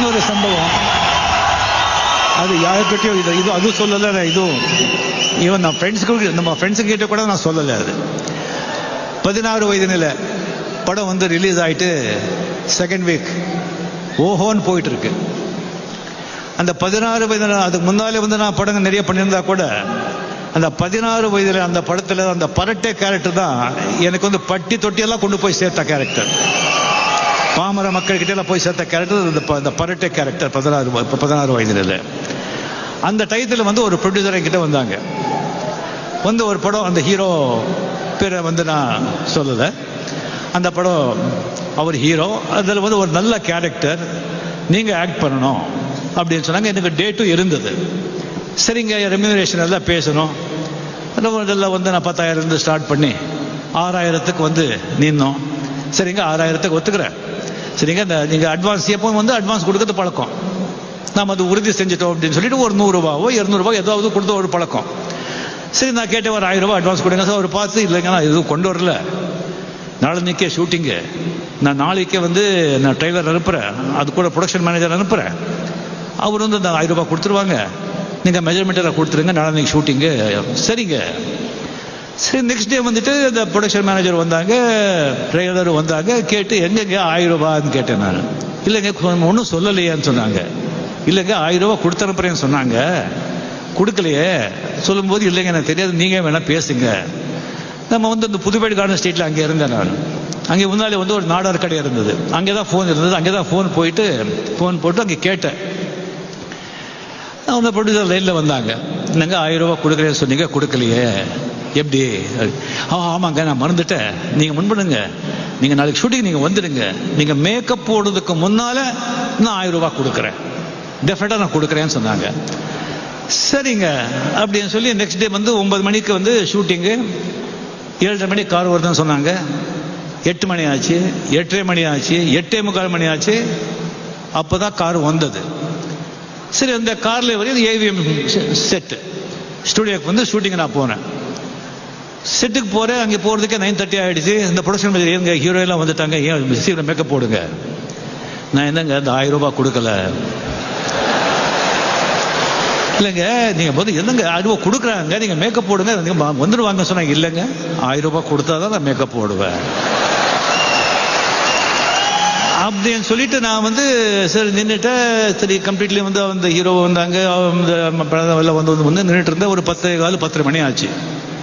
இன்னொரு சம்பவம், அது யாருக்கிட்டையும் இது அது சொல்லலை. இதுவும் ஈவன் நான் நம்ம ஃப்ரெண்ட்ஸுக்கிட்ட கூட நான் சொல்லலை. அது 16 வயது நிலை படம் வந்து ரிலீஸ் ஆகிட்டு செகண்ட் வீக் ஓஹோன்னு போயிட்டு இருக்கு. அந்த 16 வயது, அதுக்கு முன்னாலே வந்து நான் படங்கள் நிறைய பண்ணியிருந்தா கூட அந்த 16 வயதில் அந்த படத்தில் அந்த பரட்டை கேரக்டர் தான் எனக்கு வந்து பட்டி தொட்டியெல்லாம் கொண்டு போய் சேர்த்த கேரக்டர். பாமர மக்கள்கிட்ட எல்லாம் போய் சேர்த்த கேரக்டர் அந்த பரட்டை கேரக்டர் 16 வயதில். அந்த டயத்தில் வந்து ஒரு ப்ரொடியூசர் என்கிட்ட வந்தாங்க. வந்து ஒரு படம், அந்த ஹீரோ பேரை வந்து நான் சொல்லலை. அந்த படம் அவர் ஹீரோ, அதில் வந்து ஒரு நல்ல கேரக்டர், நீங்கள் ஆக்ட் பண்ணணும் அப்படின்னு சொன்னாங்க. எனக்கு டேட்டும் இருந்தது. சரிங்க, ரெம்யூனரேஷன் எல்லாம் பேசணும். இதெல்லாம் வந்து நான் 10,000 ஸ்டார்ட் பண்ணி 6,000க்கு வந்து நின்னோம். சரிங்க, 6,000க்கு ஒத்துக்கிறேன். சரிங்க, நீங்கள் அட்வான்ஸ் எப்போ வந்து அட்வான்ஸ் கொடுக்கறது பழக்கம், நாம் அது உறுதி செஞ்சுட்டோம் அப்படின்னு சொல்லிட்டு ஒரு 100 ரூபாவோ 200 ரூபாய் ஏதாவது கொடுத்த ஒரு பழக்கம். சரி, நான் கேட்டேன் ஒரு 1000 ரூபாய் அட்வான்ஸ் கொடுங்க சார். அவர் பார்த்து, இல்லைங்க நான் எதுவும் கொண்டு வரல, நாளைக்கே ஷூட்டிங்கு, நான் நாளைக்கே வந்து நான் ட்ரைலர் அனுப்புகிறேன், அது கூட ப்ரொடக்ஷன் மேனேஜர் அனுப்புகிறேன், அவர் வந்து அந்த 1000 ரூபாய் கொடுத்துருவாங்க, நீங்கள் மெஜர்மெண்ட்டெல்லாம் கொடுத்துருங்க, நாளைக்கு ஷூட்டிங்கு. சரிங்க. சரி, நெக்ஸ்ட் டே வந்துட்டு இந்த ப்ரொடக்ஷன் மேனேஜர் வந்தாங்க, ட்ரைலர் வந்தாங்க. கேட்டு எங்கெங்க 1000 ரூபான்னு கேட்டேன் நான். இல்லைங்க ஒன்றும் சொல்லலையேன்னு சொன்னாங்க. இல்லைங்க 1000 ரூபாய் கொடுத்து அனுப்புறேன்னு சொன்னாங்க, கொடுக்கலையே. சொல்லும்போது இல்லைங்க எனக்கு தெரியாது, நீங்கள் வேணால் பேசுங்க. நம்ம வந்து இந்த புதுப்பேடு கார்டன் ஸ்ட்ரீட்டில் அங்கே இருந்தேன் நான். அங்கே முன்னாலே வந்து ஒரு நாடார் கடை இருந்தது, அங்கே தான் ஃபோன் இருந்தது. அங்கே தான் ஃபோன் போட்டு அங்கே கேட்டேன். அவங்க ப்ரொடியூசர் லைனில் வந்தாங்க. என்னங்க 1000 ரூபாய் கொடுக்குறேன்னு சொன்னீங்க, கொடுக்கலையே, எப்படி? ஆமாங்க நான் மறந்துட்டேன், நீங்கள் முன்படுங்க, நீங்கள் நாளைக்கு ஷூட்டிங் நீங்கள் வந்துடுங்க, நீங்கள் மேக்கப் போடுறதுக்கு முன்னால் நான் 1000 ரூபாய் கொடுக்குறேன், டெஃபினட்டாக நான் கொடுக்குறேன்னு சொன்னாங்க. சரிங்க அப்படின்னு சொல்லி நெக்ஸ்ட் டே வந்து 9 மணிக்கு வந்து ஷூட்டிங்கு. 7:30 மணிக்கு கார் வருதுன்னு சொன்னாங்க. 8 மணி ஆச்சு, 8:30 மணி ஆச்சு, 8:45 மணி ஆச்சு. அப்போ தான் கார் வந்தது. சரி, அந்த காரில் வரையும் ஏவிஎம் செட்டு ஸ்டூடியோக்கு வந்து ஷூட்டிங் நான் போனேன். செட்டுக்கு போகிறேன். அங்கே போகிறதுக்கே 9:30 ஆகிடுச்சு. இந்த ப்ரொடக்ஷன் மேனேஜர், எங்க ஹீரோயெல்லாம் வந்துட்டாங்க, ஏன் சீக்கிரம் மேக்கப் போடுங்க. நான் என்னங்க அந்த 1000 ரூபாய் கொடுக்கல. இல்லைங்க நீங்கள் வந்து என்னங்க 1000 ரூபாய் கொடுக்குறாங்க, நீங்கள் மேக்கப் போடுங்க, நீங்கள் வந்துடுவாங்க சொன்னாங்க. இல்லைங்க 1000 ரூபாய் கொடுத்தா தான் நான் மேக்கப் போடுவேன் அப்படின்னு சொல்லிட்டு நான் வந்து சரி நின்றுட்டேன். சரி, கம்ப்ளீட்லி வந்து அந்த ஹீரோ வந்தாங்க, வந்து நின்றுட்டு இருந்தேன். ஒரு 10:15 10:30 மணி ஆச்சு.